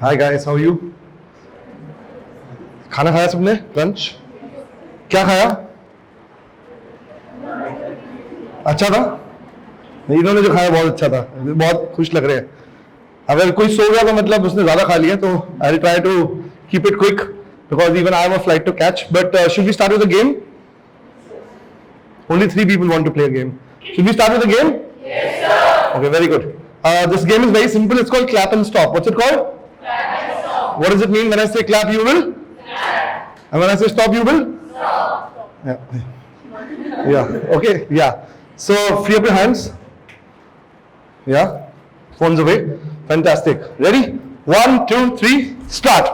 Hi guys, how you? खाना खाया सबने? लंच क्या खाया? अच्छा था? नहीं, इन्होंने जो खाया बहुत अच्छा था, बहुत खुश लग रहे हैं। अगर कोई सो गया तो मतलब उसने ज्यादा खा लिया, तो I will try to keep it quick because even I have a flight to catch. But should we start with the game? Only 3 people want to play a game. Should we start with the game? Yes, sir. Okay, very good. This game is very simple. It's called clap and stop. What's it called? Clap and stop. What does it mean when I say clap, you will? Clap. And when I say stop, you will? Stop. Yeah. Yeah. Okay. Yeah. So free up your hands. Yeah. Phones away. Fantastic. Ready? 1, 2, 3. Start.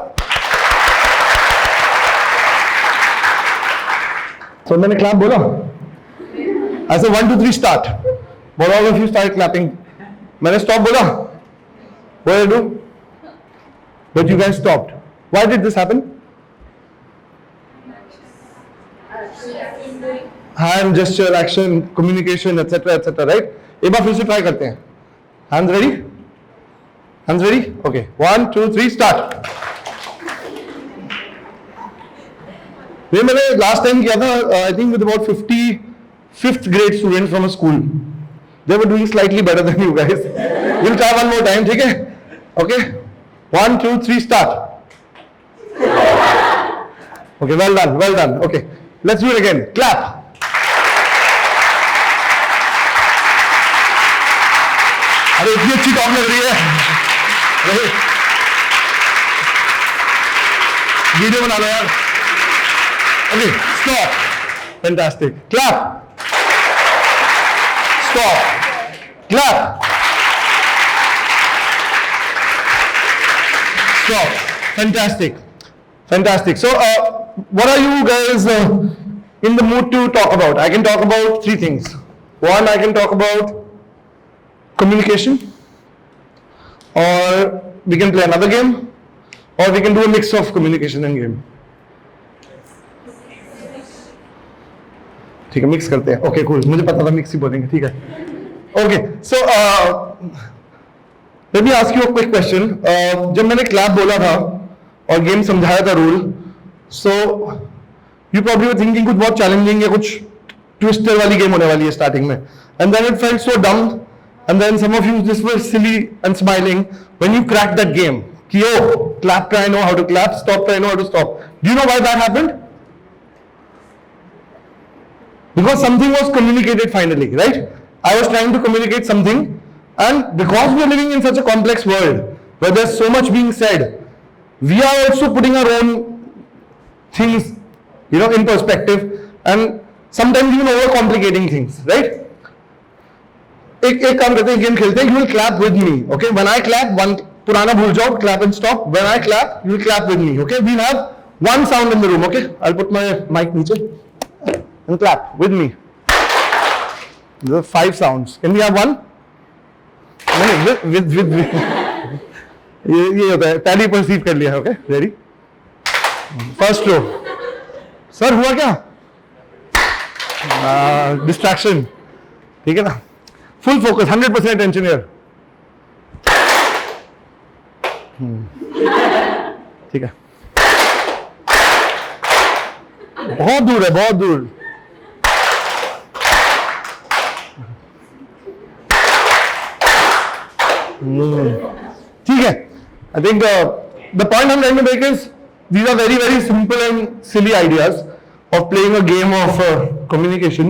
So मैंने clap बोला. I said 1, 2, 3 start. But all of you started clapping. मैंने stop बोला. What did I do? But you guys stopped. Why did this happen? Hand gesture, action, communication, etc., etc. Right? एक बार फिर से try करते हैं. Hands ready? Hands ready? Okay. 1, 2, 3 start. ये मैंने last time किया था. I think with about 5th grade students from a school. They were doing slightly better than you guys. We'll try one more time, ठीक है? Okay? 1, 2, 3 start. Okay, well done, well done. Okay, let's do it again. Clap. अरे इतनी अच्छी top लग रही है. Video बना लो यार. Okay, stop. Fantastic. Clap. Stop. Clap. Stop. Fantastic. Fantastic. So, what are you guys in the mood to talk about? I can talk about 3 things. One, I can talk about communication, or we can play another game, or we can do a mix of communication and game. ठीक है, mix करते हैं. Okay cool, मुझे पता था mix ही बोलेंगे. ठीक है. Okay, so let me ask you a quick question. जब मैंने क्लैप बोला था और गेम समझाया था rule, so you probably were thinking कुछ बहुत चैलेंजिंग या कुछ ट्विस्टर वाली गेम होने वाली है स्टार्टिंग में, and then it felt so dumb, and then some of you just were silly and smiling when you crack that game कि ओ क्लैप पे I know how to clap, stop पे I know how to stop. Do you know why that happened? Because something was communicated finally, right? I was trying to communicate something, and because we are living in such a complex world where there's so much being said, we are also putting our own things, in perspective, and sometimes even overcomplicating things, right? एक काम करते हैं, game खेलते हैं. You will clap with me, okay? When I clap, one पुराना भूल जाओ, clap and stop. When I clap, you will clap with me, okay? We'll have one sound in the room, okay? I'll put my mic नीचे. And clap with me. There are 5 sounds. Can we have one? No, with. ये होता है, पहले perceive कर लिया. Okay, ready? First row. Sir, हुआ क्या? Distraction. ठीक है ना? Full focus, 100% attention here. ठीक है. बहुत दूर है, बहुत दूर. ठीक है. I think the point I'm trying to make is these are very, very simple and silly ideas of playing a game of communication.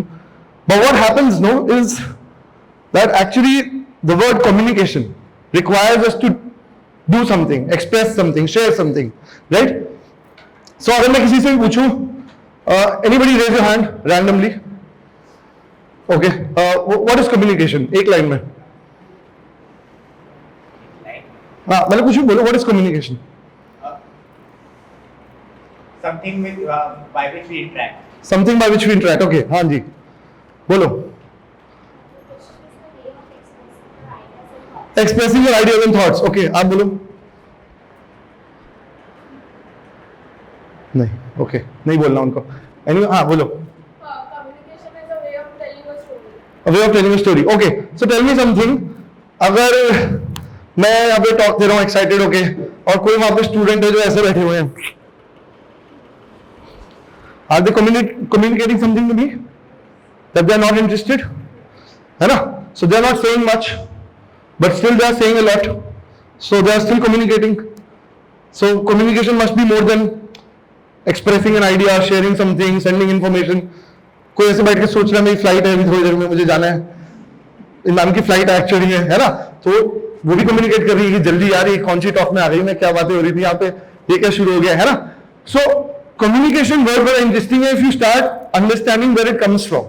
But what happens now is that actually the word communication requires us to do something, express something, share something, right? So अगर मैं किसी से भी पूछूं, anybody raise your hand randomly? Okay. What is communication? एक line में. हाँ, मैंने कुछ भी बोलो. What is communication? Something by which we interact. Something by which we interact. Okay, हाँ जी, बोलो. Expressing your ideas and thoughts. Okay, आप बोलो. नहीं, okay, नहीं बोलना उनको. Anyway, हाँ बोलो. Communication is a way of telling a story. A way of telling a story. Okay, so tell me something. अगर मैं यहाँ पे टॉक दे रहा हूँ एक्साइटेड होके, और कोई वहां पे स्टूडेंट है जो ऐसे बैठे हुए हैं. Are they communicating something to me that they are not interested? है ना? So they are not saying much, but still they are saying a lot. So they are still communicating. So communication must be more than expressing an idea, sharing something, sending information. कोई ऐसे बैठ के सोच रहा है मेरी flight है अभी थोड़ी देर में मुझे जाना है, इमरान की फ्लाइट एक्चुअली है ना, तो वो भी कम्युनिकेट कर रही है कि जल्दी यार ये कौन सी टॉक में आ गई मैं, क्या बातें हो रही थी यहाँ पे, ये क्या शुरू हो गया है ना. सो communication word very interesting if you start understanding where it comes from.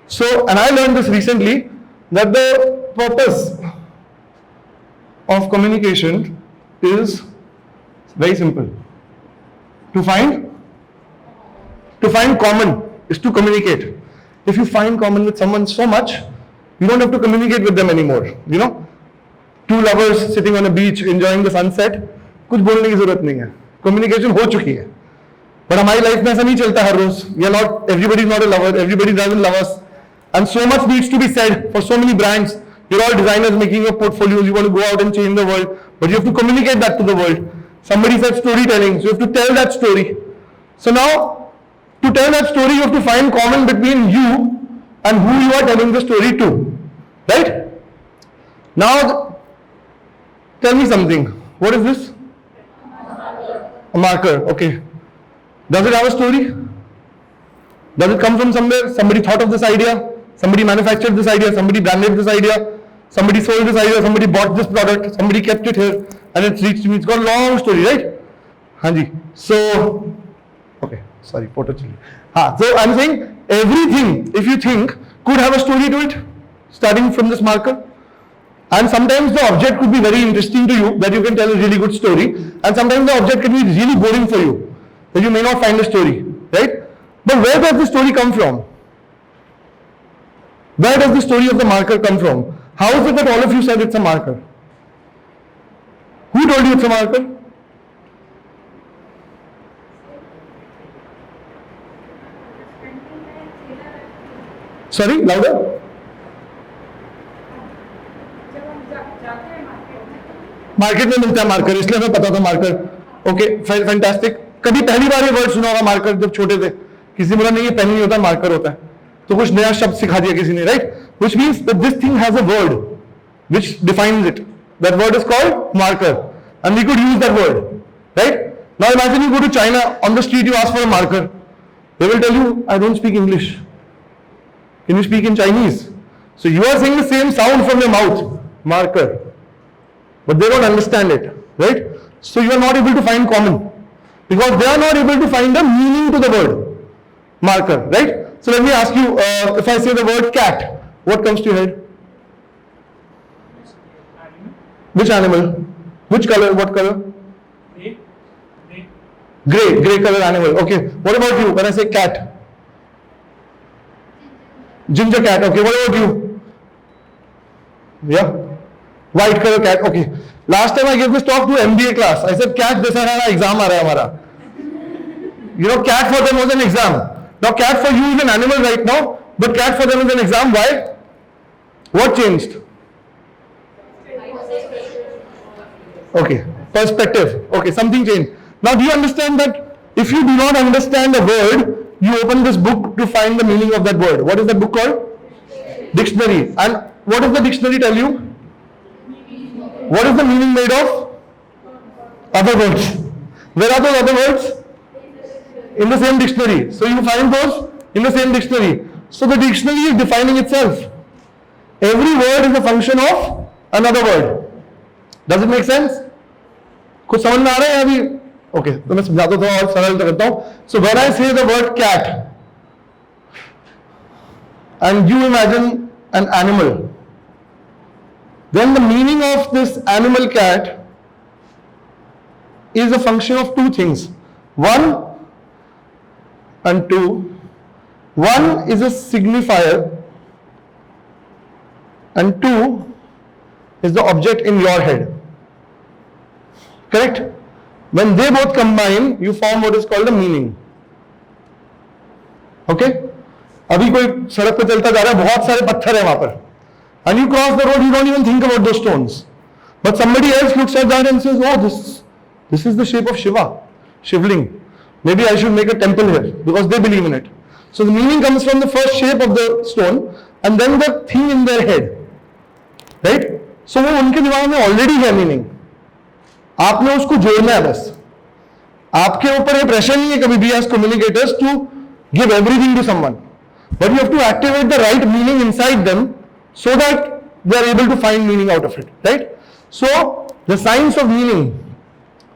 So, and I learned this recently that the purpose of communication is very simple. To find common is to communicate. If you find common with someone so much, you don't have to communicate with them anymore. You know, two lovers sitting on a beach enjoying the sunset, कुछ बोलने की जरूरत नहीं है, communication हो चुकी है. But हमारी लाइफ में ऐसा नहीं चलता हर रोज. We are not, everybody is not a lover, everybody doesn't love us, and so much needs to be said for so many brands. You're all designers making your portfolios, you want to go out and change the world, but you have to communicate that to the world. Somebody said storytelling, so you have to tell that story. So now, to tell that story, you have to find common between you and who you are telling the story to, right? Now, tell me something. What is this? A marker, okay. Does it have a story? Does it come from somewhere? Somebody thought of this idea, somebody manufactured this idea, somebody branded this idea, somebody sold this idea, somebody bought this product, somebody kept it here, and it's reached me. It's got a long story, right? Hanji. So, okay, sorry, photo chali. So I'm saying everything, if you think, could have a story to it, starting from this marker. And sometimes the object could be very interesting to you, that you can tell a really good story, and sometimes the object can be really boring for you, that you may not find a story, right? But where does the story come from? Where does the story of the marker come from? How is it that all of you said it's a marker? Who told you it's a marker? Sorry, louder. Market में मिलता है marker, इसलिए हमें पता था marker. Okay, fantastic. कभी पहली बार ये वर्ड सुना होगा मार्कर जब छोटे थे, किसी बोला नहीं ये पेन नहीं होता मार्कर होता है, तो कुछ नया शब्द सिखा दिया किसी ने, right? Which means that this thing has a word which defines it. That word is called marker and we could use that word, right? Now imagine you go to China, on the street you ask for a marker, they will tell you I don't speak English, can you speak in Chinese? So you are saying the same sound from your mouth, marker, but they don't understand it, right? So you are not able to find common because they are not able to find the meaning to the word marker, right? So let me ask you, if I say the word cat, what comes to your head? Which animal? Which color? What color? Gray color animal. Okay. What about you? When I say cat? Ginger cat. Okay. What about you? Yeah. White color cat. Okay. Last time I gave this talk to MBA class. I said cat जैसा हमारा exam आ रहा है हमारा. You know, cat for them was an exam. Now cat for you is an animal right now, but cat for them is an exam. Why? What changed? Okay. Perspective. Okay. Something changed. Now do you understand that if you do not understand a word, you open this book to find the meaning of that word. What is that book called? Dictionary. And what does the dictionary tell you? What is the meaning made of? Other words. Where are those other words? In the same dictionary. So you find those in the same dictionary. So the dictionary is defining itself. Every word is a function of another word. Does it make sense? कुछ समझ में आ रहा है अभी? Okay, तो मैं समझाता हूँ और सरल करता हूँ. So when I say the word cat, and you imagine an animal, then the meaning of this animal cat is a function of two things. One and two. One is a signifier and two is the object in your head. Correct? When they both combine, you form what is called a meaning. Okay? अभी कोई सड़क पे चलता जा रहा है, बहुत सारे पत्थर है वहां पर, and you cross the road, you don't even think about those stones, but somebody else looks at that and says, oh, this This is the shape of Shiva, Shivling. Maybe I should make a temple here because they believe in it. So the meaning comes from the first shape of the stone and then the thing in their head. Right? So वो उनके दिमाग में already है meaning. आपने उसको जोड़ना है बस. आपके ऊपर ये प्रेशर नहीं है कभी भी as communicators to give everything to someone. But you have to activate the right meaning inside them so that they are able to find meaning out of it. Right? So the science of meaning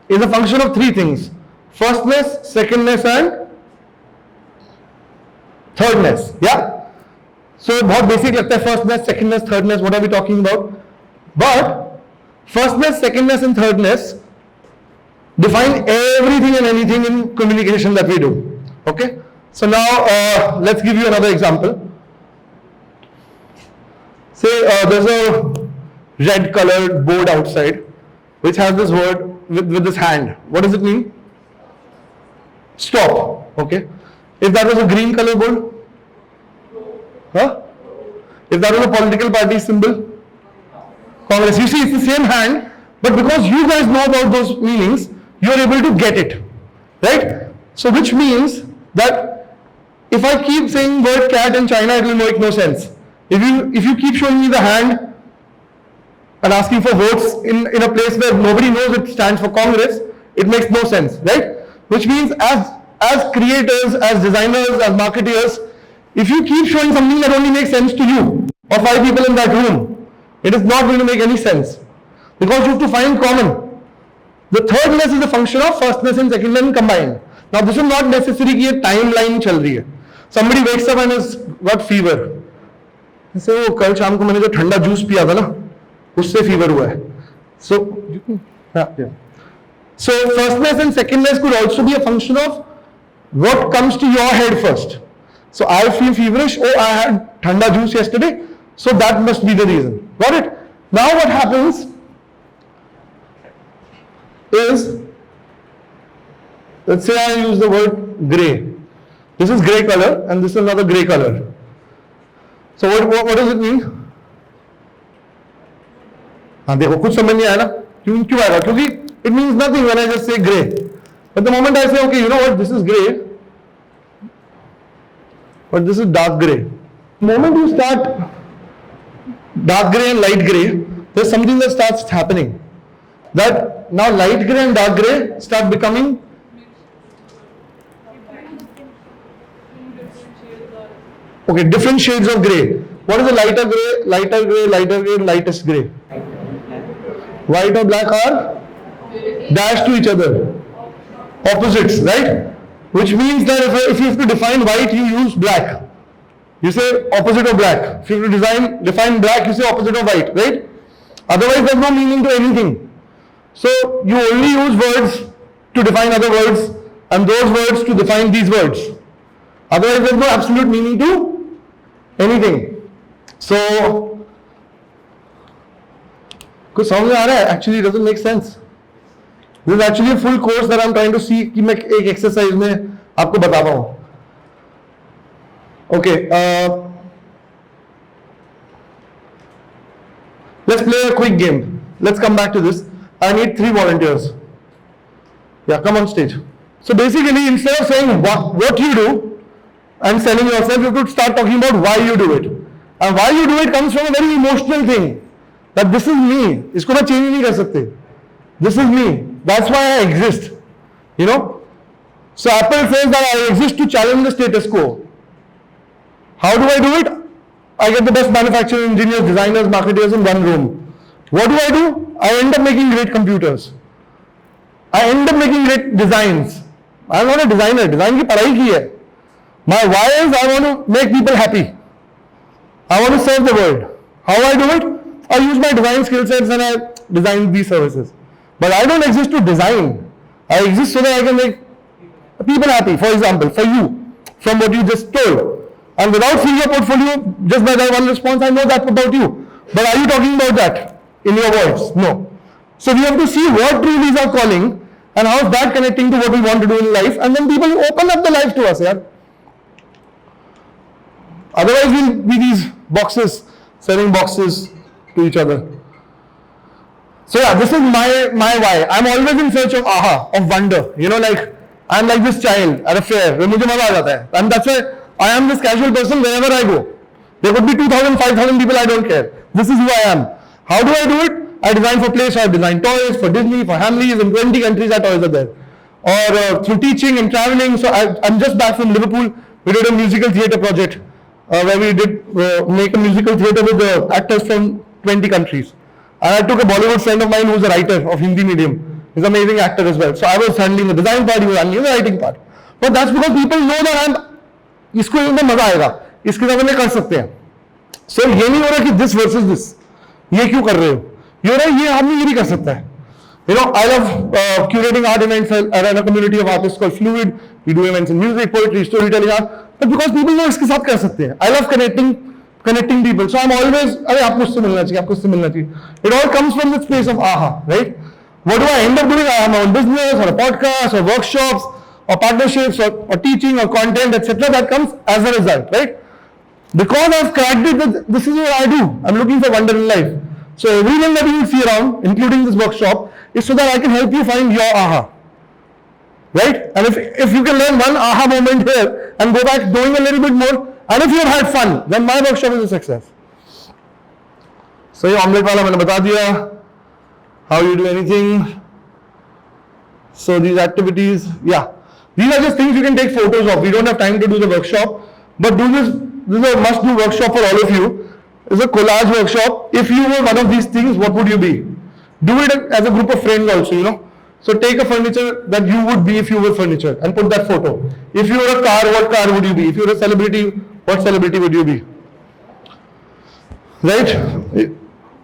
is a function of three things: firstness, secondness and thirdness. Yeah? So बहुत basic लगता है firstness, secondness, thirdness, what are we talking about? But firstness, secondness and thirdness define everything and anything in communication that we do. Okay? So now let's give you another example. Say there's a red colored board outside which has this word with this hand. What does it mean? Stop. Okay? If that was a green color board? Huh? If that was a political party symbol? Congress. You see, it's the same hand, but because you guys know about those meanings, you are able to get it. Right? So which means that if I keep saying word cat in China, it will make no sense. If you keep showing me the hand and asking for votes in a place where nobody knows it stands for Congress, it makes no sense, right? Which means as creators, as designers, as marketeers, if you keep showing something that only makes sense to you or 5 people in that room, it is not going to make any sense because you have to find common. The thirdness is a function of firstness and secondness combined. Now this is not necessary कि ये timeline चल रही है. Somebody wakes up and has got fever. जैसे वो कल शाम को मैंने जो ठंडा जूस पिया था ना, उससे fever हुआ है. So, yeah. So firstness and secondness could also be a function of what comes to your head first. So I feel feverish. Oh, I had thanda juice yesterday, so that must be the reason. Got it? Now what happens is, let's say I use the word grey. This is grey color and this is another grey color. So what does it mean? हाँ देखो कुछ समझ नहीं आया ना, क्यों आएगा? क्योंकि it means nothing when I just say grey. But the moment I say, okay, you know what, this is grey, but this is dark grey. The moment you start dark grey and light grey, there's something that starts happening. That now light grey and dark grey start becoming different shades of grey. What is the lighter grey, lighter grey, lighter grey, lightest grey? White or black are dashed to each other. Opposites, right? Which means that if you have to define white, you use black. You say opposite of black. If you have to define black, you say opposite of white, right? Otherwise, there's no meaning to anything. So you only use words to define other words and those words to define these words. Otherwise, there's no absolute meaning to anything. So, कुछ समझ में आ रहा है? Actually, it doesn't make sense. This is actually a full course that I'm trying to see कि मैं एक exercise में आपको बता पाऊँ. Okay. Let's play a quick game. Let's come back to this. I need 3 volunteers. Yeah, come on stage. So basically, instead of saying what you do and selling yourself, you could start talking about why you do it. And why you do it comes from a very emotional thing. That this is me. इसको मैं change नहीं कर सकते. This is me. That's why I exist. You know? So Apple says that I exist to challenge the status quo. How do I do it? I get the best manufacturing engineers, designers, marketers in one room. What do? I end up making great computers. I end up making great designs. I am not a designer. Design की पढ़ाई की है. My why is I want to make people happy. I want to serve the world. How I do it? I use my design skill sets and I design these services. But I don't exist to design. I exist so that I can make people happy. For example, for you, from what you just told. And without seeing your portfolio, just by that one response, I know that about you. But are you talking about that in your words? No. So we have to see what truly is our calling and how is that connecting to what we want to do in life. And then people open up the life to us. Yeah? Otherwise, we'll be these boxes, selling boxes to each other. So yeah, this is my why. I'm always in search of aha, of wonder. You know, like I'm like this child at a fair. where मुझे मजा आ जाता है. And that's why I am this casual person wherever I go. There could be 2,000, 5,000 people. I don't care. This is who I am. How do I do it? I design for plays. I design toys for Disney, for Hamleys. In 20 countries, our toys are there. Or through teaching and traveling. So I'm just back from Liverpool. We did a musical theatre project where we did make a musical theatre with actors from 20 countries. And I took a Bollywood friend of mine who's a writer of Hindi medium. He's an amazing actor as well. So I was handling the design part, he was handling the writing part. But that's because people know that इसको इनमें मजा आएगा, इसके साथ में कर सकते हैं. So ये नहीं हो रहा कि this versus this. ये क्यों कर रहे हो? ये हो रहा है ये आदमी ये भी कर सकता है. You know, I love curating art events. I run a community of artists called Fluid. We do events in music, poetry, storytelling art. But because people know इसके साथ कर सकते हैं. I love connecting people. So I'm always, अरे आपको उससे मिलना चाहिए, आपको उससे मिलना चाहिए. It all comes from this place of aha, right? What do I end up doing? I have my own business or a podcast or workshops or partnerships or teaching or content, etc. That comes as a result, right? Because I've cracked it, that this is what I do. I'm looking for wonder in life. So everything that you will see around, including this workshop, is so that I can help you find your aha. Right? And if you can learn one aha moment here and go back doing a little bit more, and if you have had fun, then my workshop is a success. So ये omelette वाला मैंने बता दिया. How you do anything. So these activities, yeah. These are just things you can take photos of. We don't have time to do the workshop, but do this. This is a must-do workshop for all of you. It's a collage workshop. If you were one of these things, what would you be? Do it as a group of friends also, you know. So take a furniture that you would be if you were furniture and put that photo. If you were a car, what car would you be? If you were a celebrity, what celebrity would you be? Right?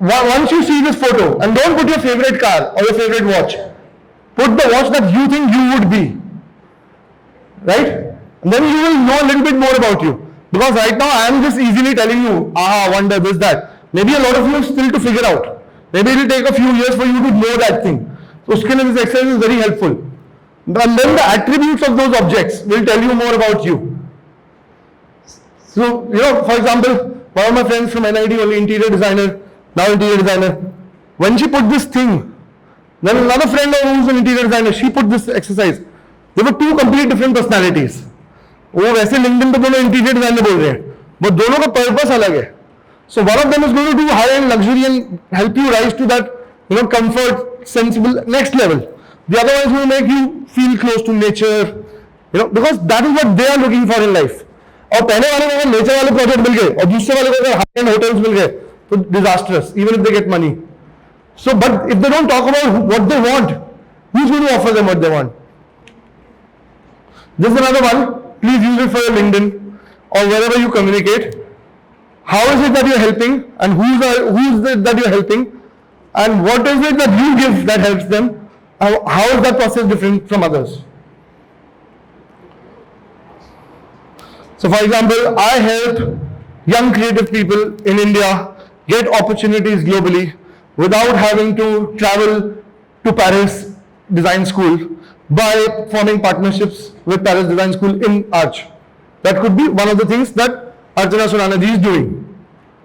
Once you see this photo, and don't put your favorite car or your favorite watch. Put the watch that you think you would be. Right? And then you will know a little bit more about you. Because right now I am just easily telling you, wonder, this, that. Maybe a lot of you have still to figure out. Maybe it will take a few years for you to know that thing. So uske liye this exercise is very helpful. And then the attributes of those objects will tell you more about you. So, you know, for example, one of my friends from NID, only interior designer, now interior designer, when she put this thing, then another friend who's an interior designer, she put this exercise. There were two completely different personalities. वो वैसे LinkedIn पे दोनों interior designer बोल रहे हैं, but दोनों का purpose अलग है. So one of them is going to do high-end luxury and help you rise to that, you know, comfort, sensible next level. The other one is going to make you feel close to nature, you know, because that is what they are looking for in life. और पहले वाले को अगर nature वाले project मिल गए और दूसरे वाले को अगर हाई-एंड होटल्स मिल गए, तो disastrous, even if they get money. So, but if they don't talk about what they want, who's going to offer them what they want? This is another one. Please use it for your LinkedIn or wherever you communicate. How is it that you're helping, and who's it that you're helping, and what is it that you give that helps them? How is that process different from others? So, for example, I help young creative people in India get opportunities globally without having to travel to Paris Design School by forming partnerships with Paris Design School in Arch. That could be one of the things that Archana Surana ji is doing,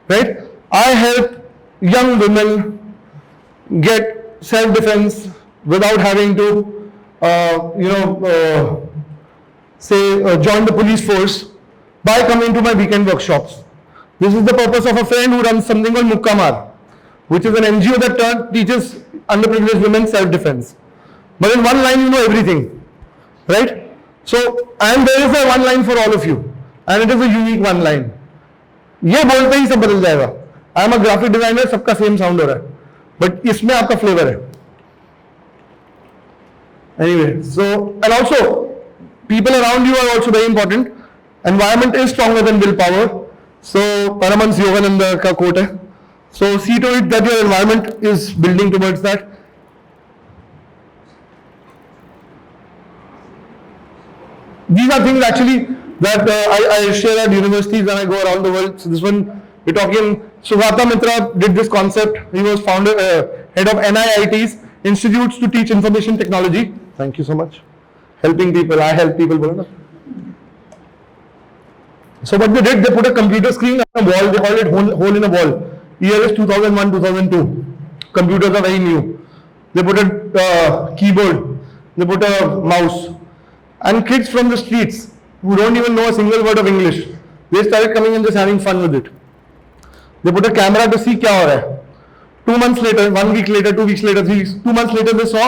right? I help young women get self-defense without having to, join the police force by coming to my weekend workshops. This is the purpose of a friend who runs something called Mukkamar, which is an NGO that teaches underprivileged women self-defense. But in one line, you know everything, right? So, and there is a one line for all of you, and it is a unique one line. ये बोलते ही सब बदल जाएगा. I am a graphic designer, सबका same sound हो रहा है, but इसमें आपका flavor है. Anyway, so and also people around you are also very important. Environment is stronger than willpower. So Paraman's Yogananda का quote है. So see to it that your environment is building towards that. These are things actually that I share at universities when I go around the world. So this one, we're talking, Sugata Mitra did this concept. He was head of NIIT's Institutes to Teach Information Technology. Thank you so much. Helping people, I help people. So what they did, they put a computer screen on a wall, they called it hole in a wall. Year is 2001, 2002. computers are very new. They put a keyboard, they put a mouse. And kids from the streets who don't even know a single word of English, they started coming and just having fun with it. They put a camera to see kya ho raha hai. 2 months later, 1 week later, 2 weeks later, 3 weeks, 2 months later, they saw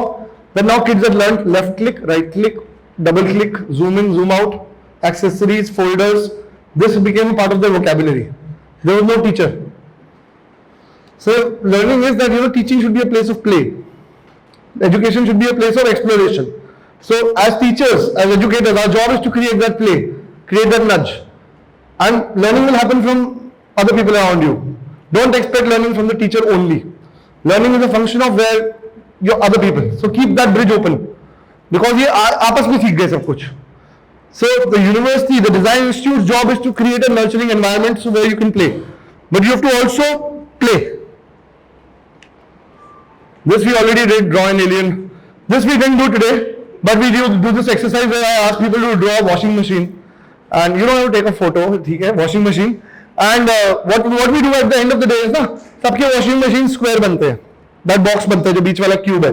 that now kids have learned left click, right click, double click, zoom in, zoom out, accessories, folders. This became part of their vocabulary. There was no teacher. So learning is that teaching should be a place of play. Education should be a place of exploration. So as teachers, as educators, our job is to create that play, create that nudge. And learning will happen from other people around you. Don't expect learning from the teacher only. Learning is a function of where your other people. So keep that bridge open. Because ये आपस में सीख गए सब कुछ. So the university, the design institute's job is to create a nurturing environment so where you can play. But you have to also play. This we already did, draw an alien. This we didn't do today, but we do this exercise where I ask people to draw a washing machine. And you don't have to take a photo, okay, washing machine. And what we do at the end of the day is, सबके washing machine square बनते हैं. That box बनता है जो बीच वाला cube है.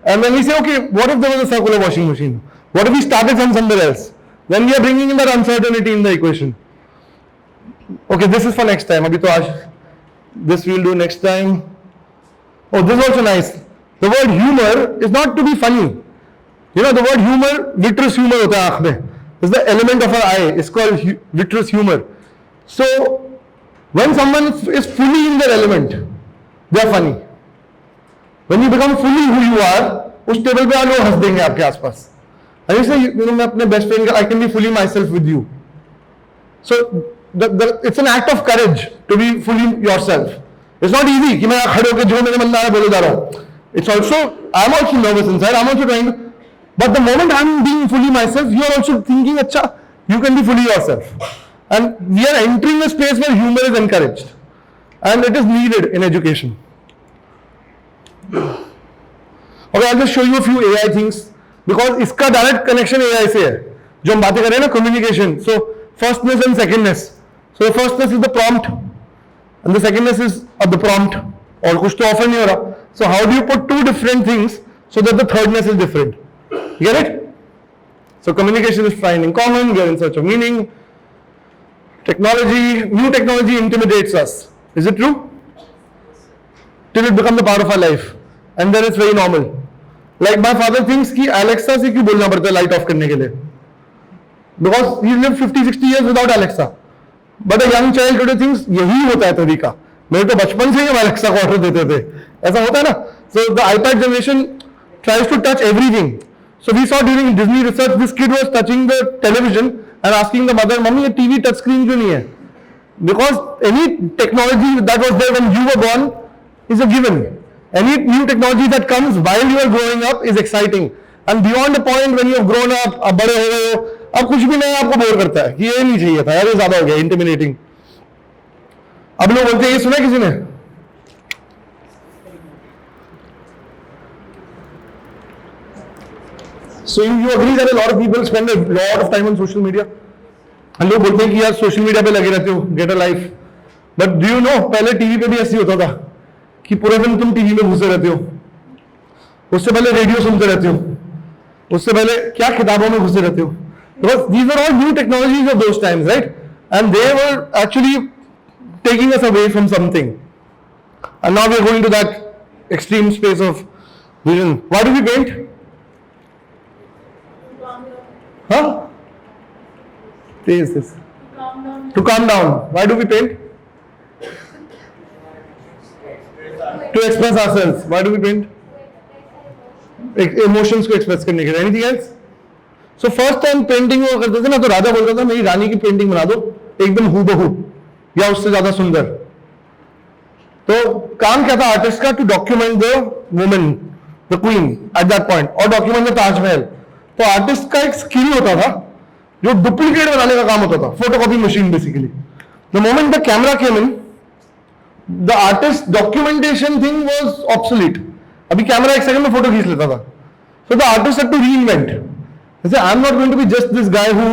And then we say, okay, what if there was a circular washing machine? What if we started from somewhere else? Then we are bringing in that uncertainty in the equation. Okay, this is for next time. Abhi to aaj, this we will do next time. Oh, this is also nice. The word humor is not to be funny. The word humor, vitreous humor hota hai aankh mein. It's the element of our eye. It's called vitreous humor. So, when someone is fully in their element, they are funny. When you become fully who you are, उस table पे लोग हंस देंगे आपके आसपास. And you say, मैं अपने best friend I can be fully myself with you. So, it's an act of courage to be fully yourself. It's not easy कि मैं खड़े होकर जो मेरे मन में आ रहा है बोले जा रहा हूँ. It's also, I'm also nervous inside. I'm also trying to, but the moment I'm being fully myself, you're also thinking, अच्छा, you can be fully yourself. And we are entering a space where humor is encouraged. And it is needed in education. Okay, I'll just show you a few AI things. Because इसका direct connection AI से है. जो हम बातें कर रहे हैं ना, communication. So, firstness and secondness. So, the firstness is the prompt. And the secondness is the prompt. और कुछ तो offer नहीं हो रहा. So, how do you put two different things so that the thirdness is different? You get it? So, communication is finding common, we are in search of meaning. Technology, new technology intimidates us. Is it true? Till it becomes a part of our life. And then it's very normal. Like my father thinks कि Alexa से क्यों बोलना पड़ता है light off करने के लिए? Because he lived 50-60 years without Alexa. But a young child today thinks यही होता है तरीका. मेरे तो बचपन से ही हम Alexa को ऑर्डर देते थे. ऐसा होता है ना? So the iPad generation tries to touch everything. So we saw during Disney research, this kid was touching the television and asking the mother, "Mummy, ये TV touch screen क्यों नहीं है?" Because any technology that was there when you were born is a given. Any new technology that comes while you are growing up is exciting. And beyond the point when you have grown up, अब बड़े हो गए हो, अब कुछ भी नया आपको बोर करता है कि ये नहीं चाहिए था यार, ये ज्यादा हो गया, इंटिमिडेटिंग. अब लोग बोलते हैं, ये सुना किसी ने? So you agree that a lot of people spend a lot of time on social media? And लोग बोलते हैं कि यार सोशल मीडिया पे लगे रहते हो, get a life. But do you know, पहले टीवी पे भी ऐसे होता था कि पूरे दिन तुम टीवी में घुसे रहते हो. उससे पहले रेडियो सुनते रहते हो. उससे पहले क्या किताबों में घुसे रहते हो. Because these are all new technologies of those times, right? And they were actually taking us away from something. And now we are going to that extreme space of vision. Why do we paint? Huh? What is this? To calm down. Why do we paint? To express ourselves. Why do we paint? Emotions को express करने के लिए. Anything else? So first time painting वो करते थे ना, तो राजा बोलता था मेरी रानी की पेंटिंग बना दो एकदम हूबहू या उससे ज्यादा सुंदर. तो काम क्या था आर्टिस्ट का? To document the woman, the queen at that point, और डॉक्यूमेंट द ताजमहल. तो आर्टिस्ट का एक स्किल होता था जो डुप्लीकेट बनाने का काम होता था, photocopy machine basically. The moment the camera came in, the artist documentation thing was obsolete. अभी कैमरा एक सेकंड में फोटो खींच लेता था. So the artist had to reinvent. I am not going to be just this guy who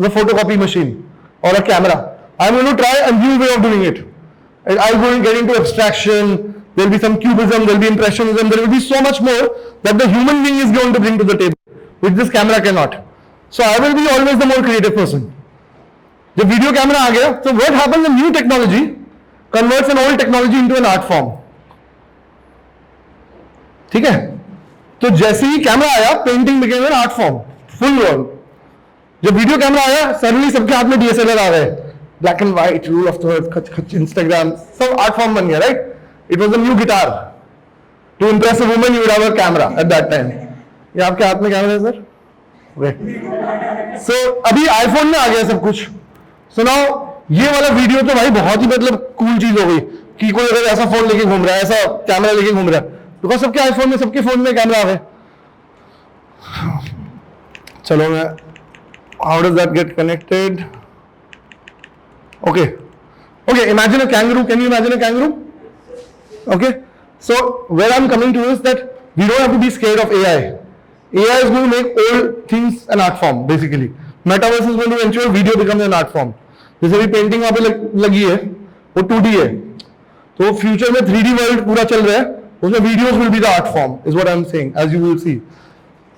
the photocopy machine और a camera. I am going to try a new way of doing it. I'll go and get into abstraction, there will be some cubism, there will be impressionism, there will be so much more that the human being is going to bring to the table, which this camera cannot. So I will be always the more creative person. The video camera आ गया, so what happens in new technology converts an old technology into an art form. ठीक है? तो जैसे ही camera आया, painting became an art form, full world. जब video camera आया, suddenly सबके हाथ में DSLR आ गए, black and white, rule of thirds, खच खच, Instagram, सब art form बन गया, right? It was a new guitar. To impress a woman, you would have a camera at that time. ये आपके हाथ में कैमरा है सर? So अभी iPhone में आ गया सब कुछ. So now ये वाला वीडियो तो भाई बहुत ही मतलब कूल चीज हो गई कि कोई अगर ऐसा फोन लेके घूम रहा है, ऐसा कैमरा लेके घूम रहा है, बिकॉज सबके आईफोन में, सबके फोन में कैमरा आ गए. चलो मैं, how does that get connected? Okay, imagine a kangaroo. Can you imagine a kangaroo? Okay, so where I'm coming to is that we don't have to be scared of AI. AI is going to make all things an art form basically. Metaverse is going to ensure video becomes an art form. जैसे भी painting वहाँ पे लगी है, वो 2D है, तो future में 3D वर्ल्ड पूरा चल रहा है, उसमें videos will be the art form, is what I am saying, as you will see.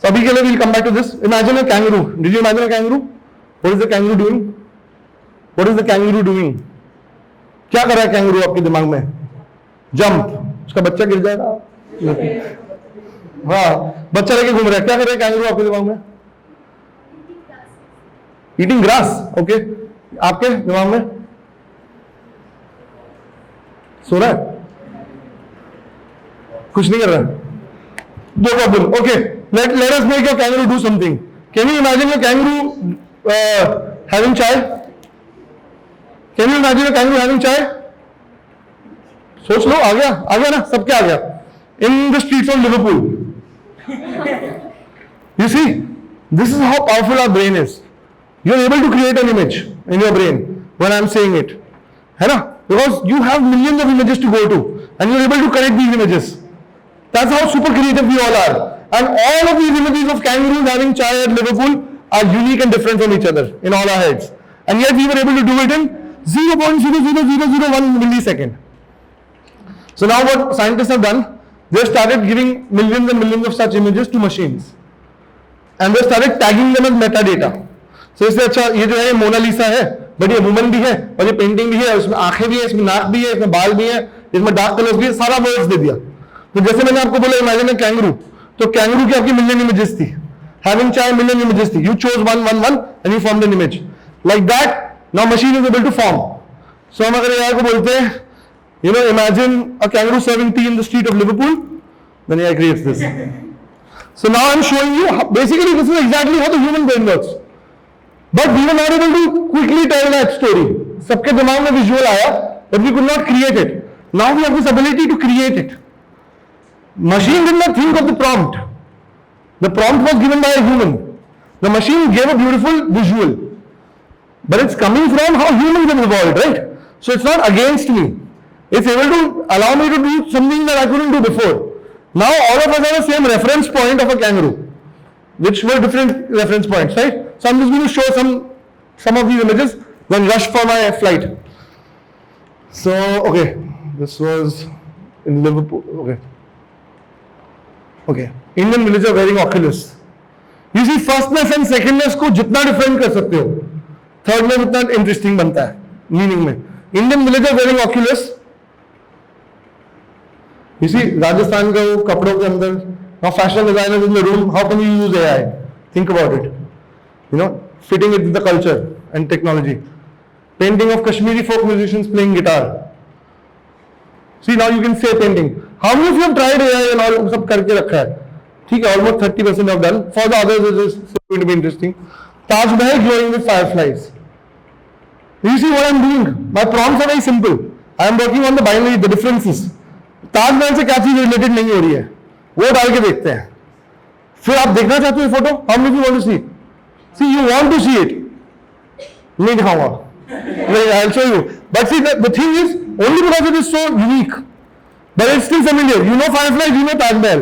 So अभी के लिए we'll come back to this. Imagine a kangaroo. Did you imagine a kangaroo? What is the kangaroo doing? What is the kangaroo doing? क्या कर रहा है kangaroo आपके दिमाग में? Jump. उसका बच्चा गिर जाएगा. हाँ, बच्चा लेके घूम रहा है. क्या कर रहा है kangaroo आपके दिमाग में? Eating grass. Okay. आपके दिमाग में? सो रहा है? कुछ नहीं कर रहा है. No problem. Okay. Let us make a kangaroo do something. Can you imagine a kangaroo having chai? Can you imagine a kangaroo having chai? सोच लो, आ गया ना, सबके आ गया. In the streets of Liverpool. You see, this is how powerful our brain is. You are able to create an image in your brain when I am saying it, है ना? Because you have millions of images to go to, and you are able to connect these images. That's how super creative we all are. And all of these images of kangaroos having chai at Liverpool are unique and different from each other in all our heads. And yet we were able to do it in 0.00001 millisecond. So now what scientists have done, they started giving millions and millions of such images to machines. And they started tagging them as metadata. So इससे अच्छा ये जो है Mona Lisa है, but ये woman भी है, और ये पेंटिंग भी है, उसमें आंखें भी है, इसमें नाक भी है, इसमें बाल भी है, इसमें डार्क कलर्स भी है, सारा वर्ड्स दे दिया. तो जैसे मैंने आपको बोला इमेजिन अ कैंगरू, तो कैंगरू की आपकी मिलियन इमेजेस थी, हैविंग चाय मिलियन इमेजेस थी, you chose one and you formed an image like that. Now machine is able to form. So हम अगर एआई को बोलते हैं, you know, imagine a kangaroo serving tea in the street of Liverpool, then AI creates this. So now I am showing you basically this is exactly how the human brain works. But we were not able to quickly tell that story. सबके दिमाग में visual आया, but we could not create it. Now we have this ability to create it. Machine did not think of the prompt. The prompt was given by a human. The machine gave a beautiful visual. But it's coming from how humans have evolved, right? So it's not against me. It's able to allow me to do something that I couldn't do before. Now all of us have the same reference point of a kangaroo, which were different reference points, right? So I'm just going to show some of these images, then rush for my flight. So, okay, this was in Liverpool. Okay, Indian villager wearing Oculus. You see, firstness and secondness को जितना different कर सकते हो, third में उतना interesting बनता है meaning में. Indian villager wearing Oculus. You see, Rajasthan का वो कपड़ों के अंदर, now fashion designers in the room, how can you use AI? Think about it. You know, fitting it with the culture and technology. Painting of Kashmiri folk musicians playing guitar. See, now you can say painting. How many of you have tried AI and all सब करके रखा है? ठीक है, almost 30% have done. For the others, it is going to be interesting. Taj Mahal glowing with fireflies. You see what I'm doing? My prompts are very simple. I am working on the binary, the differences. Taj Mahal से क्या चीज related नहीं हो रही है, वो डाल के देखते हैं. फिर आप देखना चाहते हो photo, how many of you want to see? See, you want to see it. नहीं दिखाऊंगा. I'll show you. But see, the thing is, only because it is so unique, but it's still familiar. You know fireflies, you know Taj Mahal.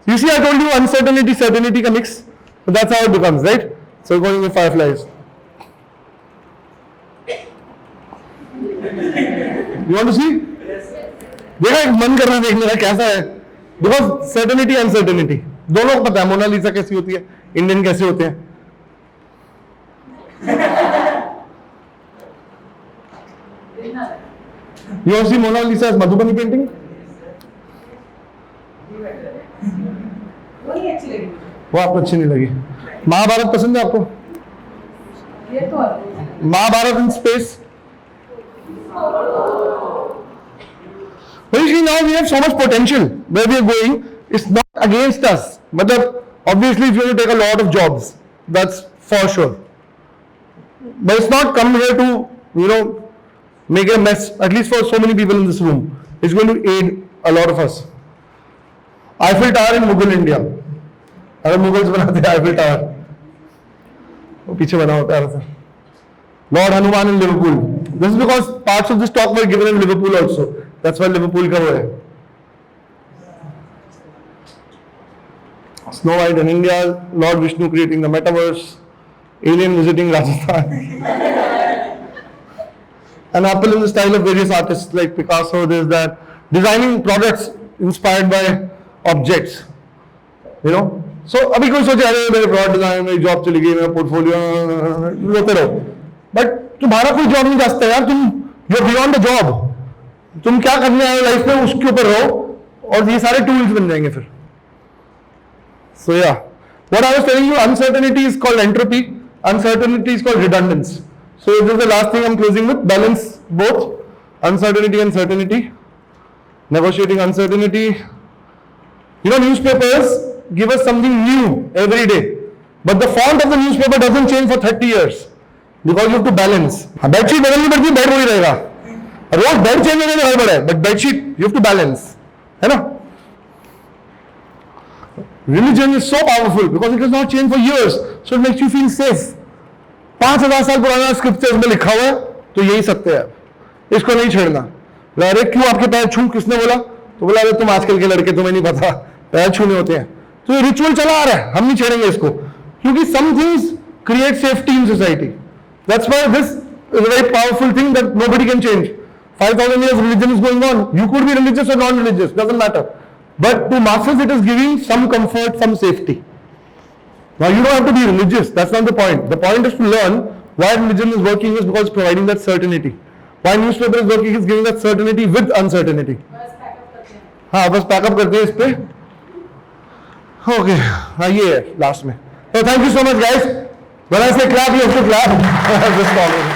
You see, I told you uncertainty, certainty ka mix. So that's how it becomes, right? So going with fireflies. You want to see? देखा, एक मन कर रहा है देखने का कैसा है, बिकॉज सर्टेनिटी अनसर्टेनिटी दोनों को पता है। मोनालिसा कैसी होती है, इंडियन कैसे होते हैं। You see Mona Lisa's Madhubani painting? वही अच्छी लगी। वो आपको अच्छी नहीं लगी। महाभारत पसंद है आपको? ये तो Mahabharat in space? Well, you see, now we have so much potential where we are going. It's not against us. मतलब obviously if you have to take a lot of jobs, that's for sure. But it's not come here to, you know, make a mess. At least for so many people in this room, it's going to aid a lot of us. Eiffel Tower in Mughal India. अगर Mughals बनाते हैं Eiffel tower, वो पीछे बना होता है। Lord Hanuman in Liverpool. This is because parts of this talk were given in Liverpool also. That's why Liverpool का वो है। Snow White in India, Lord Vishnu creating the metaverse, alien visiting Rajasthan, an apple in the style of various artists like Picasso, this, that, designing products inspired by objects, you know. So अभी कोई सोचे अरे मेरे product design, मेरी job चली गई, मेरा portfolio, रोते रहो। बट तुम्हारा कोई जॉब नहीं जा सकता यार, तुम you are beyond the job. तुम क्या करने आए लाइफ में उसके ऊपर रहो और ये सारे टूल्स बन जाएंगे फिर। So yeah, what I was telling you, uncertainty is called entropy, uncertainty is called redundance. So this is the last thing I'm closing with. Balance both uncertainty and certainty. Negotiating uncertainty. You know, newspapers give us something new every day, but the font of the newspaper doesn't change for 30 years because you have to balance. Bedsheet बदलनी पड़ती है, bed वही रहेगा। रोज bed change होने में गड़बड़ है, but bedsheet you have to balance, है ना। Religion is so powerful because it has not changed for years, so it makes you feel safe. 5000 साल पुराना स्क्रिप्चर्स में लिखा हुआ है, तो यही सत्य है, इसको नहीं छेड़ना। अरे क्यों आपके पैर छू, किसने बोला? तो बोला अरे तुम आजकल के लड़के, तुम्हें नहीं पता पैर छूने होते हैं। तो ये रिचुअल चला आ रहा है, हम नहीं छेड़ेंगे इसको, क्योंकि some things create safety in society. That's why this is a very powerful thing that nobody can change. 5000 years religion is going on. You could be religious or non-religious, doesn't matter. But to masses it is giving some comfort, some safety. Now you don't have to be religious, that's not the point. The point is to learn why religion is working is because it's providing that certainty. Why newspaper is working is giving that certainty with uncertainty. बस pack up करते हैं। हाँ बस pack up करते हैं इस पे। Okay हाँ ये है लास्ट में। So thank you so much guys. When I say clap, you have to clap. Just follow.